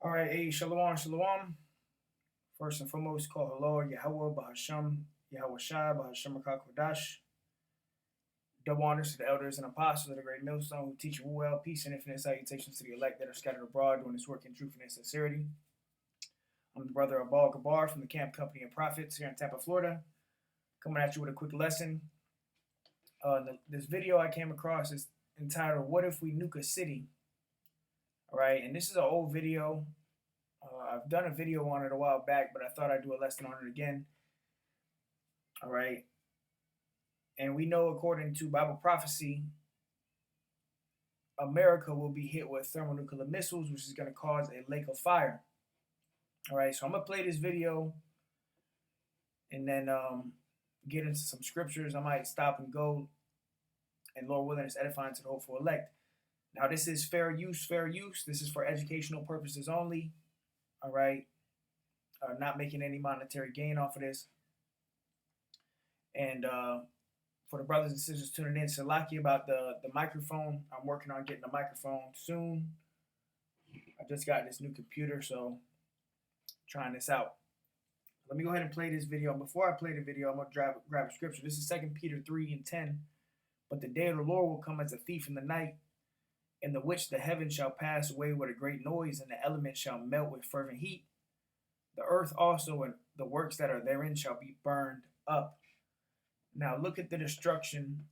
All right, hey, shalom, shalom. First and foremost, call hello, Yahweh, Bahasham, Yahweh Shai, Bahasham Kodash. Double honors to the elders and apostles of the great millstone who teach you well. Peace and infinite salutations to the elect that are scattered abroad doing this work in truth and sincerity. I'm the brother of Baal Gabar from the Camp Company of Prophets here in Tampa, Florida. Coming at you with a quick lesson. This video I came across is entitled, What If We Nuke a City? All right, and this is an old video. I've done a video on it a while back, but I thought I'd do a lesson on it again. All right. And we know, according to Bible prophecy, America will be hit with thermonuclear missiles, which is going to cause a lake of fire. All right. So I'm going to play this video and then get into some scriptures. I might stop and go, and Lord willing, it's edifying to the hopeful elect. Now, this is fair use, fair use. This is for educational purposes only. All right. Not making any monetary gain off of this. And for the brothers and sisters tuning in, Salaki about the microphone. I'm working on getting a microphone soon. I just got this new computer, so trying this out. Let me go ahead and play this video. Before I play the video, I'm going to grab a scripture. This is 2 Peter 3:10. But the day of the Lord will come as a thief in the night, in the which the heavens shall pass away with a great noise, and the elements shall melt with fervent heat. The earth also and the works that are therein shall be burned up. Now look at the destruction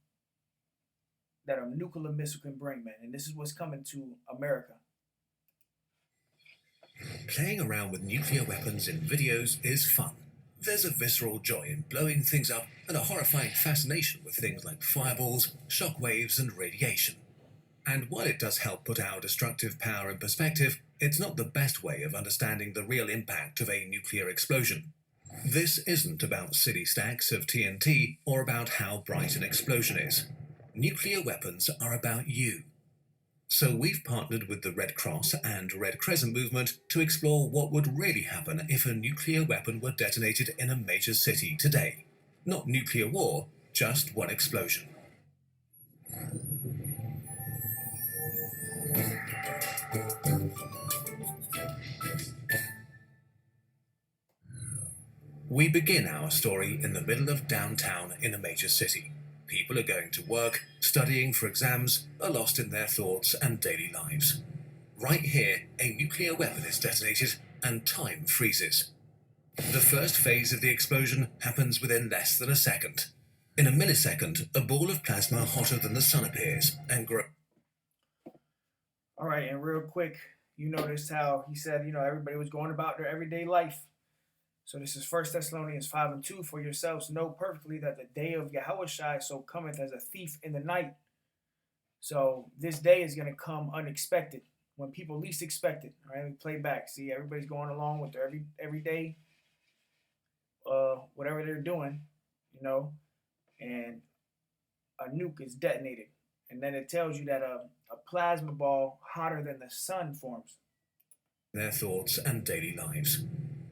that a nuclear missile can bring, man. And this is what's coming to America. Playing around with nuclear weapons in videos is fun. There's a visceral joy in blowing things up and a horrifying fascination with things like fireballs, shock waves, and radiation. And while it does help put our destructive power in perspective, it's not the best way of understanding the real impact of a nuclear explosion. This isn't about silly stacks of TNT or about how bright an explosion is. Nuclear weapons are about you. So we've partnered with the Red Cross and Red Crescent movement to explore what would really happen if a nuclear weapon were detonated in a major city today. Not nuclear war, just one explosion. We begin our story in the middle of downtown in a major city. People are going to work, studying for exams, are lost in their thoughts and daily lives. Right here, a nuclear weapon is detonated and time freezes. The first phase of the explosion happens within less than a second. In a millisecond, a ball of plasma hotter than the sun appears and grows. All right, and real quick, you noticed how he said, everybody was going about their everyday life. So this is 1 Thessalonians 5:2. For yourselves know perfectly that the day of Yahushua so cometh as a thief in the night. So this day is going to come unexpected, when people least expect it. All right, we play back. See, everybody's going along with their everyday, whatever they're doing, and a nuke is detonated. And then it tells you that a plasma ball hotter than the sun forms. Their thoughts and daily lives.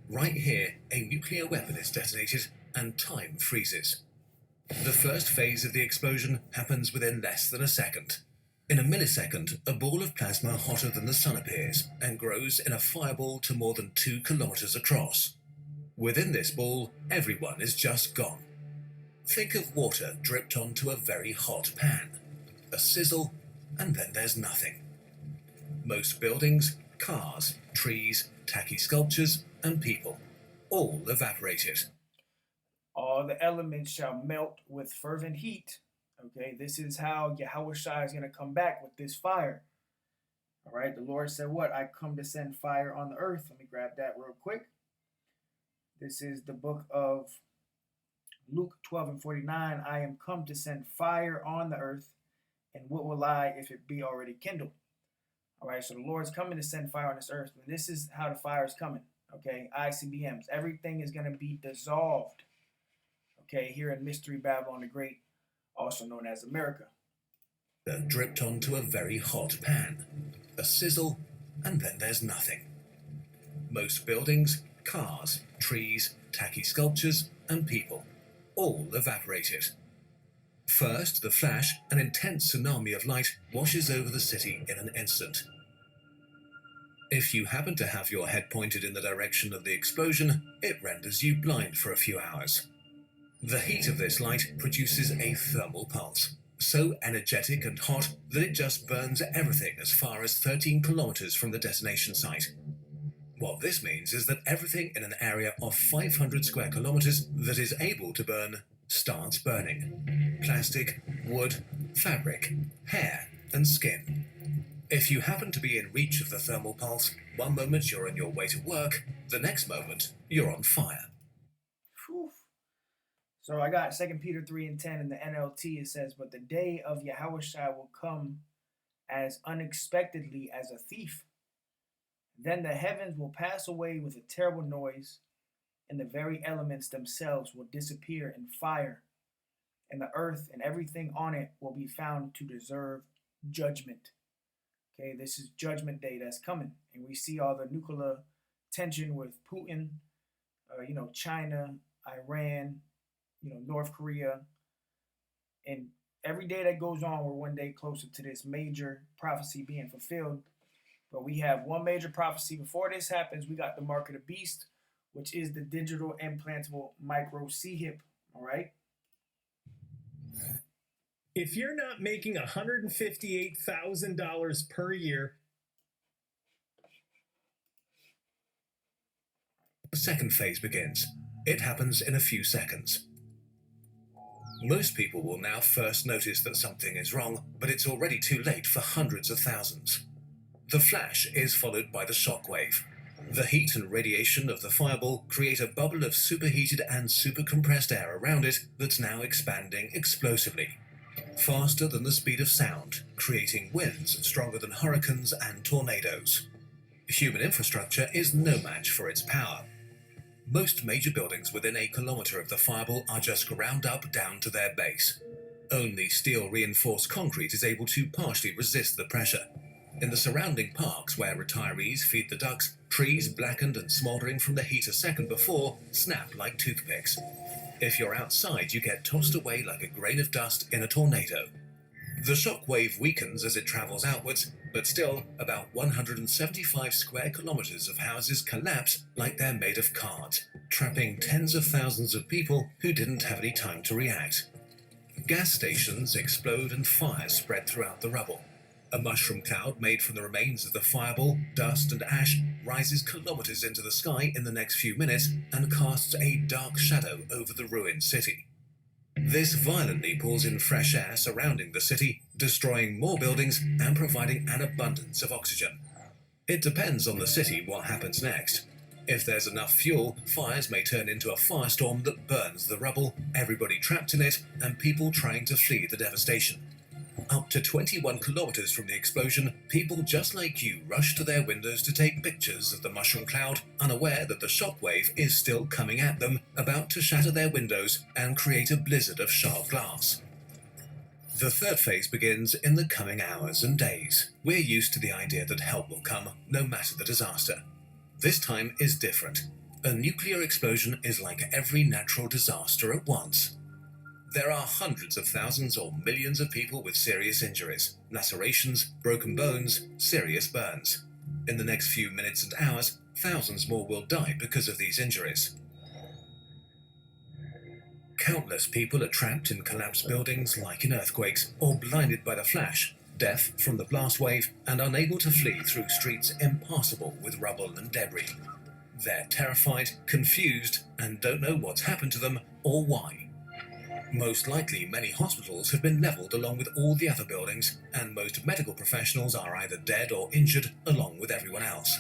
Right here, a nuclear weapon is detonated and time freezes. The first phase of the explosion happens within less than a second. In a millisecond, a ball of plasma hotter than the sun appears and grows in a fireball to more than 2 kilometers across. Within this ball, everyone is just gone. Think of water dripped onto a very hot pan. A sizzle, and then there's nothing. Most buildings, cars, trees, tacky sculptures, and people, all evaporated. All the elements shall melt with fervent heat. Okay, this is how Yahushua is going to come back with this fire. All right, the Lord said what? I come to send fire on the earth. Let me grab that real quick. This is the book of Luke 12:49. I am come to send fire on the earth, and what will I if it be already kindled? All right, so the Lord's coming to send fire on this earth, and this is how the fire is coming. Okay, ICBMs. Everything is going to be dissolved. Okay, here in Mystery Babylon the Great, also known as America. Dripped onto a very hot pan. A sizzle, and then there's nothing. Most buildings, cars, trees, tacky sculptures, and people, all evaporated. First, the flash, an intense tsunami of light, washes over the city in an instant. If you happen to have your head pointed in the direction of the explosion, it renders you blind for a few hours. The heat of this light produces a thermal pulse, so energetic and hot that it just burns everything as far as 13 kilometers from the detonation site. What this means is that everything in an area of 500 square kilometers that is able to burn starts burning. Plastic, wood, fabric, hair, and skin. If you happen to be in reach of the thermal pulse, one moment you're on your way to work, the next moment you're on fire. Whew. So I got 2 Peter 3 and 10 in the NLT. It says, "But the day of Yahushua will come as unexpectedly as a thief. Then the heavens will pass away with a terrible noise, and the very elements themselves will disappear in fire, and the earth and everything on it will be found to deserve judgment." Okay, this is Judgment Day that's coming, and we see all the nuclear tension with Putin, China, Iran, North Korea, and every day that goes on, we're one day closer to this major prophecy being fulfilled. But we have one major prophecy before this happens. We got the mark of the beast, which is the digital implantable micro C-hip. All right. If you're not making $158,000 per year, The second phase begins. It happens in a few seconds. Most people will now first notice that something is wrong, but it's already too late for hundreds of thousands. The flash is followed by the shockwave. The heat and radiation of the fireball create a bubble of superheated and supercompressed air around it that's now expanding explosively, faster than the speed of sound, creating winds stronger than hurricanes and tornadoes. Human infrastructure is no match for its power. Most major buildings within a kilometer of the fireball are just ground up down to their base. Only steel-reinforced concrete is able to partially resist the pressure. In the surrounding parks where retirees feed the ducks, trees blackened and smouldering from the heat a second before snap like toothpicks. If you're outside, you get tossed away like a grain of dust in a tornado. The shock wave weakens as it travels outwards, but still, about 175 square kilometers of houses collapse like they're made of cards, trapping tens of thousands of people who didn't have any time to react. Gas stations explode and fires spread throughout the rubble. A mushroom cloud made from the remains of the fireball, dust and ash rises kilometers into the sky in the next few minutes and casts a dark shadow over the ruined city. This violently pulls in fresh air surrounding the city, destroying more buildings and providing an abundance of oxygen. It depends on the city what happens next. If there's enough fuel, fires may turn into a firestorm that burns the rubble, everybody trapped in it, and people trying to flee the devastation. Up to 21 kilometers from the explosion, people just like you rush to their windows to take pictures of the mushroom cloud, unaware that the shockwave is still coming at them, about to shatter their windows and create a blizzard of sharp glass. The third phase begins in the coming hours and days. We're used to the idea that help will come, no matter the disaster. This time is different. A nuclear explosion is like every natural disaster at once. There are hundreds of thousands or millions of people with serious injuries, lacerations, broken bones, serious burns. In the next few minutes and hours, thousands more will die because of these injuries. Countless people are trapped in collapsed buildings like in earthquakes, or blinded by the flash, deaf from the blast wave, and unable to flee through streets impassable with rubble and debris. They're terrified, confused, and don't know what's happened to them or why. Most likely, many hospitals have been leveled along with all the other buildings, and most medical professionals are either dead or injured along with everyone else.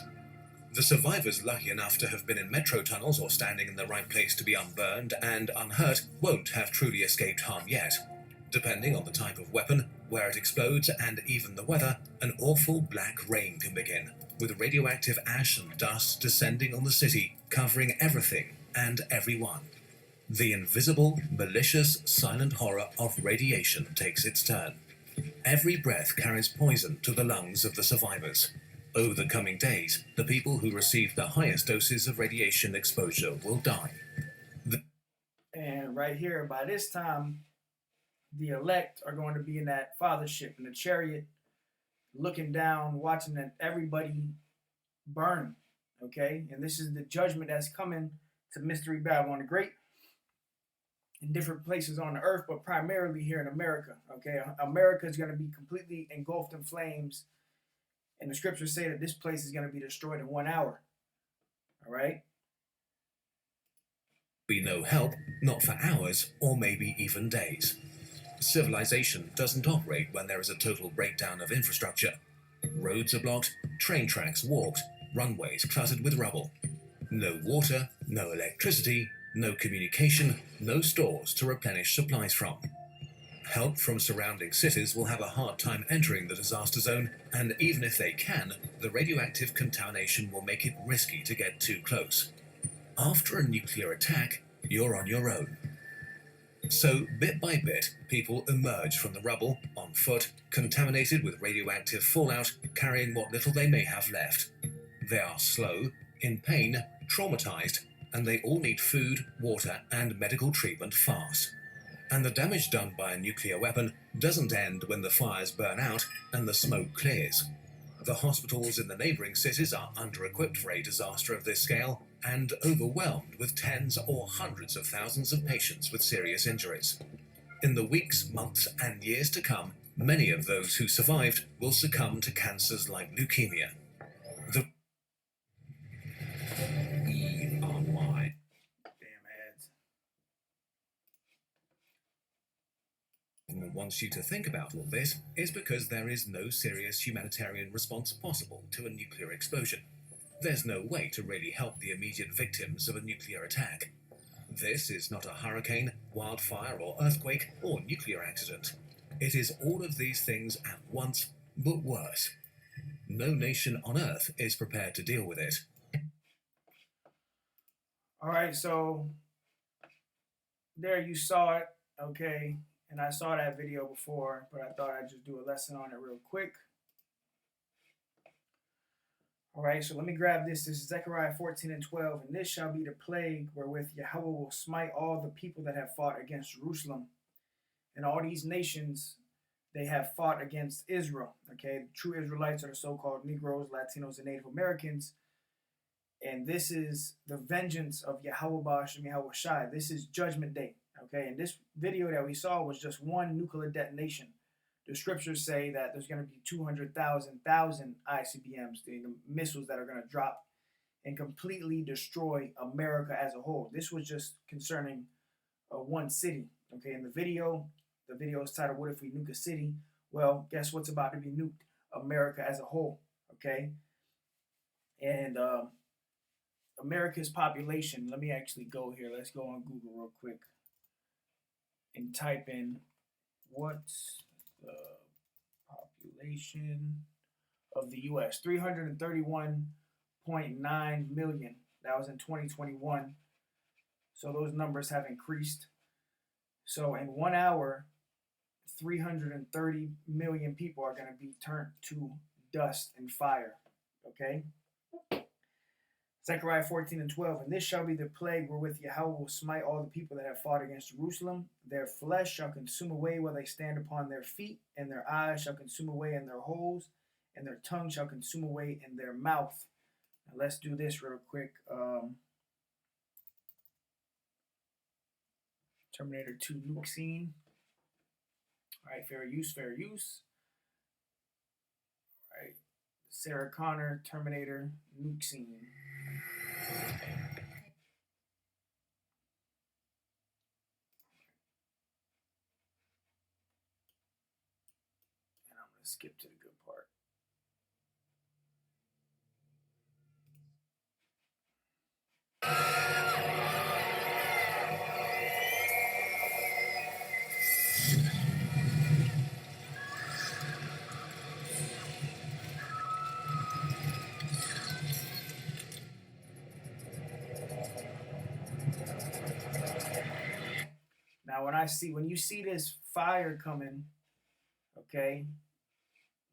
The survivors lucky enough to have been in metro tunnels or standing in the right place to be unburned and unhurt won't have truly escaped harm yet. Depending on the type of weapon, where it explodes, and even the weather, an awful black rain can begin, with radioactive ash and dust descending on the city, covering everything and everyone. The invisible, malicious, silent horror of radiation takes its turn. Every breath carries poison to the lungs of the survivors. Over the coming days, the people who receive the highest doses of radiation exposure will die. And right here, by this time, the elect are going to be in that fathership in the chariot, looking down, watching that everybody burn. Okay, and this is the judgment that's coming to Mystery Babylon the Great in different places on the earth, but primarily here in America. Okay, America is going to be completely engulfed in flames, and the scriptures say that this place is going to be destroyed in 1 hour. All right. Be no help, not for hours or maybe even days. Civilization doesn't operate when there is a total breakdown of infrastructure. Roads are blocked, train tracks warped, runways cluttered with rubble. No water, no electricity, no communication, no stores to replenish supplies from. Help from surrounding cities will have a hard time entering the disaster zone, and even if they can, the radioactive contamination will make it risky to get too close. After a nuclear attack, you're on your own. So, bit by bit, people emerge from the rubble, on foot, contaminated with radioactive fallout, carrying what little they may have left. They are slow, in pain, traumatized, and they all need food, water, and medical treatment fast. And the damage done by a nuclear weapon doesn't end when the fires burn out and the smoke clears. The hospitals in the neighboring cities are under-equipped for a disaster of this scale and overwhelmed with tens or hundreds of thousands of patients with serious injuries. In the weeks, months, and years to come, many of those who survived will succumb to cancers like leukemia. The ERY. Damn ads. Wants you to think about all this is because there is no serious humanitarian response possible to a nuclear explosion. There's no way to really help the immediate victims of a nuclear attack. This is not a hurricane, wildfire, or earthquake, or nuclear accident. It is all of these things at once, but worse. No nation on Earth is prepared to deal with it. All right, so there you saw it, okay? And I saw that video before, but I thought I'd just do a lesson on it real quick. All right, so let me grab this. This is Zechariah 14 and 12. And this shall be the plague wherewith Yahweh will smite all the people that have fought against Jerusalem. And all these nations, they have fought against Israel. Okay, the true Israelites are the so-called Negroes, Latinos, and Native Americans. And this is the vengeance of Yahweh Ba'ashem Yahweh Shai. This is Judgment Day. Okay, and this video that we saw was just one nuclear detonation. The scriptures say that there's going to be 200,000 ICBMs, the missiles that are going to drop and completely destroy America as a whole. This was just concerning one city. Okay, in the video is titled, "What if we nuke a city?" Well, guess what's about to be nuked? America as a whole. Okay, and America's population, let me actually go here. Let's go on Google real quick and type in what's the population of the U.S. 331.9 million. That was in 2021. So those numbers have increased. So in 1 hour, 330 million people are going to be turned to dust and fire. Okay? Zechariah 14 and 12. And this shall be the plague wherewith Yahweh will smite all the people that have fought against Jerusalem. Their flesh shall consume away while they stand upon their feet, and their eyes shall consume away in their holes, and their tongue shall consume away in their mouth. Now let's do this real quick. Terminator 2 nuke scene. All right, fair use, fair use. All right, Sarah Connor, Terminator nuke scene. And I'm going to skip to the good part. Now, when you see this fire coming, okay,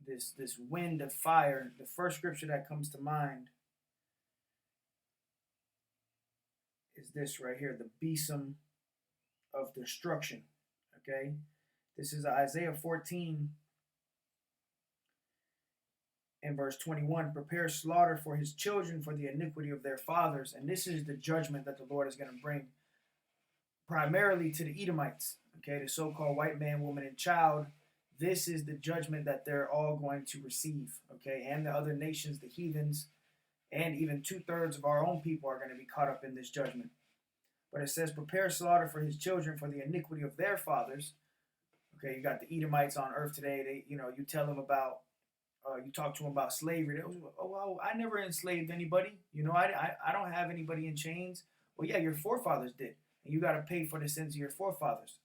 this wind of fire, the first scripture that comes to mind is this right here, the besom of destruction. Okay, this is Isaiah 14 in verse 21, prepare slaughter for his children for the iniquity of their fathers. And this is the judgment that the Lord is going to bring primarily to the Edomites, okay, the so-called white man, woman, and child. This is the judgment that they're all going to receive, okay, and the other nations, the heathens, and even 2/3 of our own people are going to be caught up in this judgment. But it says, prepare slaughter for his children for the iniquity of their fathers. Okay, you got the Edomites on earth today. They, you tell them about, you talk to them about slavery. They was, oh, well, I never enslaved anybody. I don't have anybody in chains. Well, yeah, your forefathers did. And you got to pay for the sins of your forefathers.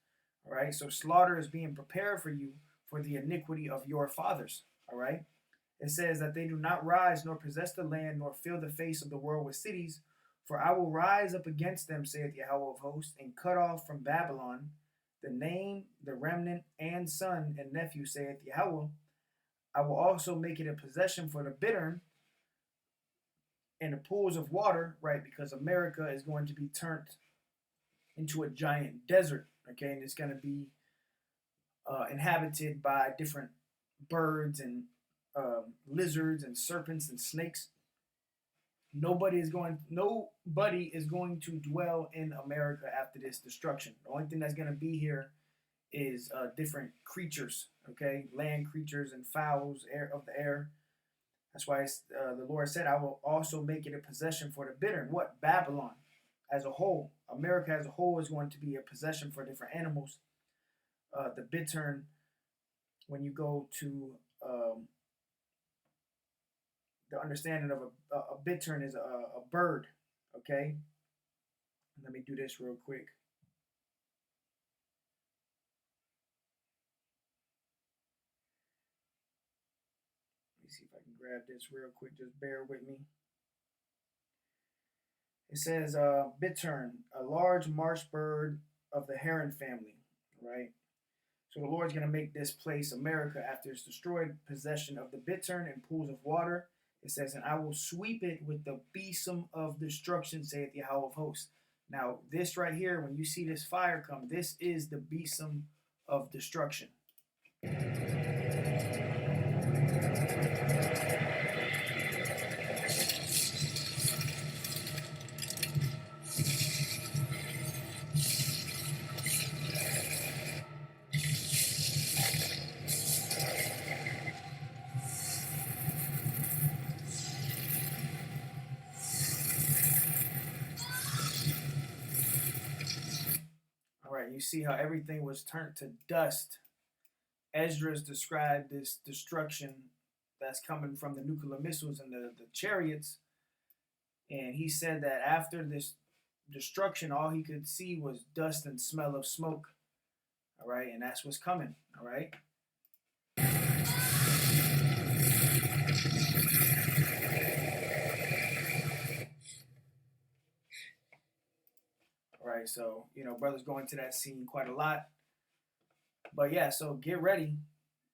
All right, so slaughter is being prepared for you for the iniquity of your fathers. All right, it says that they do not rise nor possess the land nor fill the face of the world with cities. For I will rise up against them, saith Yahweh of hosts, and cut off from Babylon the name, the remnant, and son and nephew, saith Yahweh. I will also make it a possession for the bittern and the pools of water, right? Because America is going to be turned into a giant desert, okay? And it's going to be inhabited by different birds and lizards and serpents and snakes. Nobody is going to dwell in America after this destruction. The only thing that's going to be here is different creatures, okay, land creatures and fowls of the air. That's why the Lord said, I will also make it a possession for the bitter. What? Babylon as a whole, America as a whole, is going to be a possession for different animals. The bittern, when you go to the understanding of a bittern is a bird, okay? Let me do this real quick. Let me see if I can grab this real quick. Just bear with me. It says bittern, a large marsh bird of the heron family, right? So the Lord's going to make this place, America, after it's destroyed, possession of the bittern and pools of water. It says, and I will sweep it with the besom of destruction, saith Yahweh of hosts. Now, this right here, when you see this fire come, this is the besom of destruction. All right, you see how everything was turned to dust. Esdras described this destruction that's coming from the nuclear missiles and the chariots. And he said that after this destruction, all he could see was dust and smell of smoke. All right, and that's what's coming. All right. All right, so, brothers go into that scene quite a lot. But yeah, so get ready,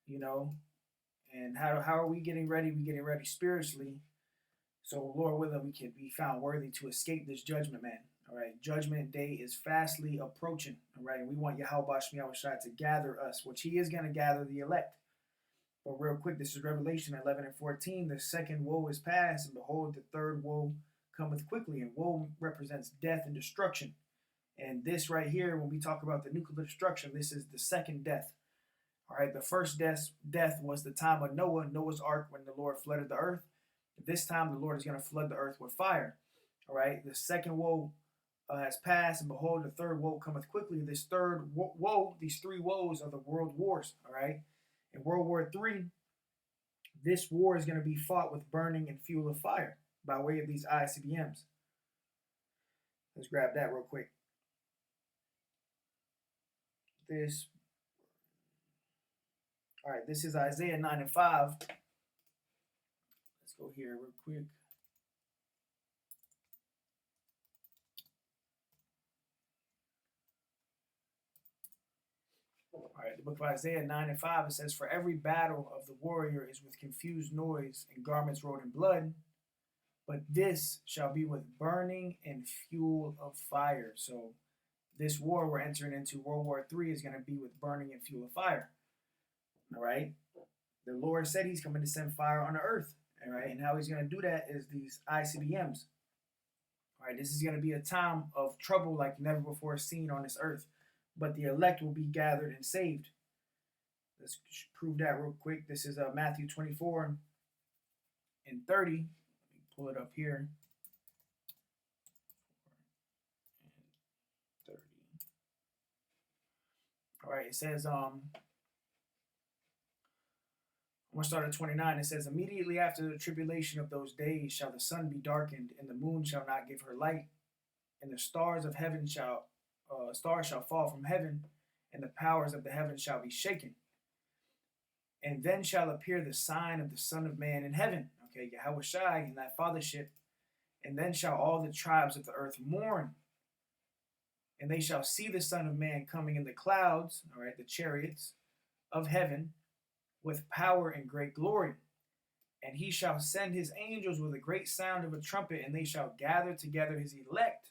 and how are we getting ready? We're getting ready spiritually. So Lord willing, we can be found worthy to escape this judgment, man. All right, judgment day is fastly approaching. All right, and we want Yahweh Shai to gather us, which he is going to gather the elect. But real quick, this is Revelation 11 and 14. The second woe is past, and behold, the third woe cometh quickly. And woe represents death and destruction. And this right here, when we talk about the nuclear destruction, this is the second death. All right, the first death was the time of Noah's ark, when the Lord flooded the earth. This time, the Lord is going to flood the earth with fire. All right, the second woe has passed, and behold, the third woe cometh quickly. This third woe, these three woes are the world wars. All right, in World War III, this war is going to be fought with burning and fuel of fire by way of these ICBMs. Let's grab that real quick. All right, this is Isaiah 9 and 5. Let's go here real quick. All right, the book of Isaiah 9 and 5, it says, for every battle of the warrior is with confused noise and garments rolled in blood, but this shall be with burning and fuel of fire. So this war we're entering into, World War III, is going to be with burning and fuel of fire. All right? The Lord said he's coming to send fire on the earth. All right, and how he's going to do that is these ICBMs. All right, this is going to be a time of trouble like never before seen on this earth, but the elect will be gathered and saved. Let's prove that real quick. This is Matthew 24 and 30. Let me pull it up here. 30. All right, it says, I'm going to start at 29. It says, immediately after the tribulation of those days shall the sun be darkened, and the moon shall not give her light, and the stars of heaven shall fall from heaven, and the powers of the heavens shall be shaken. And then shall appear the sign of the Son of Man in heaven, okay, Yahweh Shai, in that fathership. And then shall all the tribes of the earth mourn, and they shall see the Son of Man coming in the clouds, all right, the chariots of heaven, with power and great glory. And he shall send his angels with a great sound of a trumpet, and they shall gather together his elect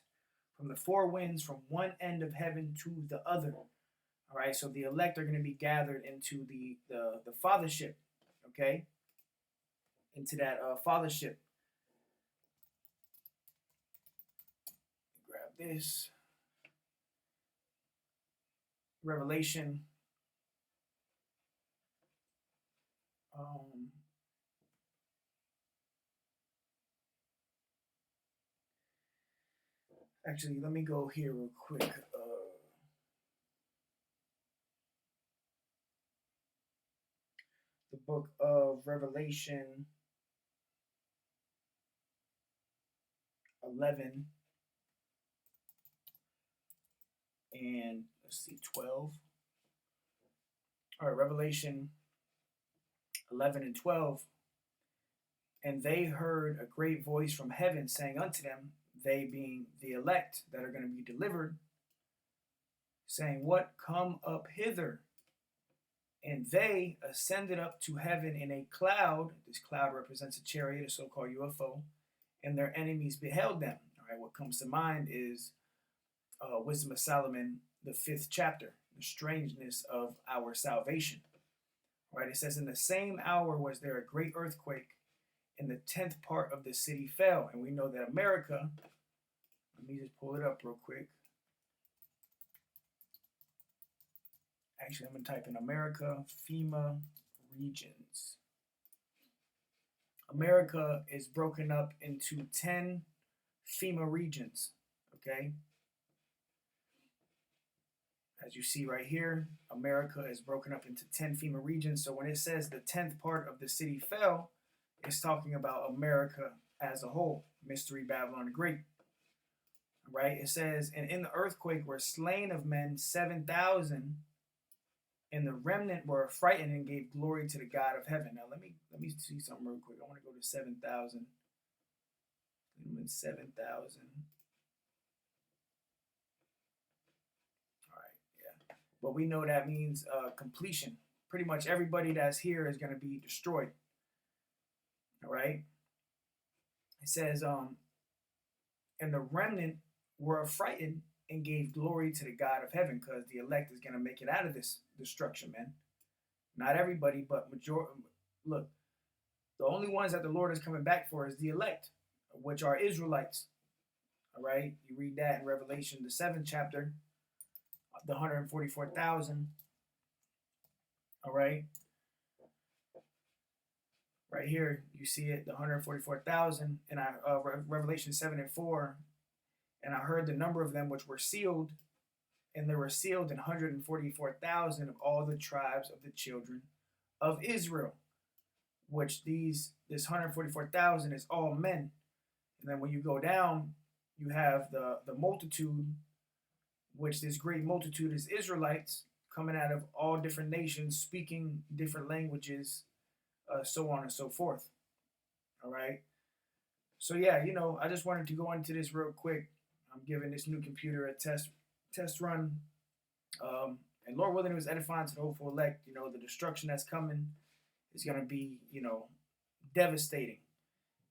from the four winds, from one end of heaven to the other. All right, so the elect are going to be gathered into the fathership, okay, into that fathership. Grab this. Revelation. Actually, let me go here real quick. The book of Revelation 11 and let's see, 12. All right, Revelation 11 and 12. And they heard a great voice from heaven saying unto them, they being the elect that are going to be delivered, saying, what? Come up hither. And they ascended up to heaven in a cloud. This cloud represents a chariot, a so-called UFO, and their enemies beheld them. All right, what comes to mind is Wisdom of Solomon, the 5th chapter, the strangeness of our salvation. All right, it says, in the same hour was there a great earthquake, and the 10th part of the city fell. And we know that America, let me just pull it up real quick. Actually, I'm going to type in America, FEMA regions. America is broken up into 10 FEMA regions, okay? As you see right here, America is broken up into 10 FEMA regions. So when it says the 10th part of the city fell, it's talking about America as a whole. Mystery Babylon the Great. Right? It says, and in the earthquake were slain of men 7,000, and the remnant were frightened and gave glory to the God of heaven. Now let me see something real quick. I want to go to 7,000. 7,000. All right, yeah. But we know that means completion. Pretty much everybody that's here is going to be destroyed. All right. It says, and the remnant were affrighted and gave glory to the God of heaven, because the elect is going to make it out of this destruction, man. Not everybody, but majority. Look, the only ones that the Lord is coming back for is the elect, which are Israelites. All right, you read that in Revelation, the 7th chapter, the 144,000. All right, right here you see it, the 144,000, and Revelation 7 and 4. And I heard the number of them which were sealed, and there were sealed 144,000 of all the tribes of the children of Israel, which this 144,000 is all men. And then when you go down, you have the multitude, which this great multitude is Israelites coming out of all different nations, speaking different languages, so on and so forth. All right. So yeah, I just wanted to go into this real quick. I'm giving this new computer a test run. And Lord willing, it was edifying to the hopeful elect. The destruction that's coming is going to be, devastating.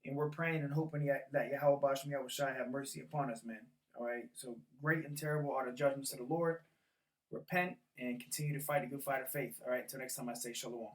And we're praying and hoping that Yahweh Bashem Yahweh Shai have mercy upon us, man. All right. So great and terrible are the judgments of the Lord. Repent and continue to fight a good fight of faith. All right. Until next time, I say shalom.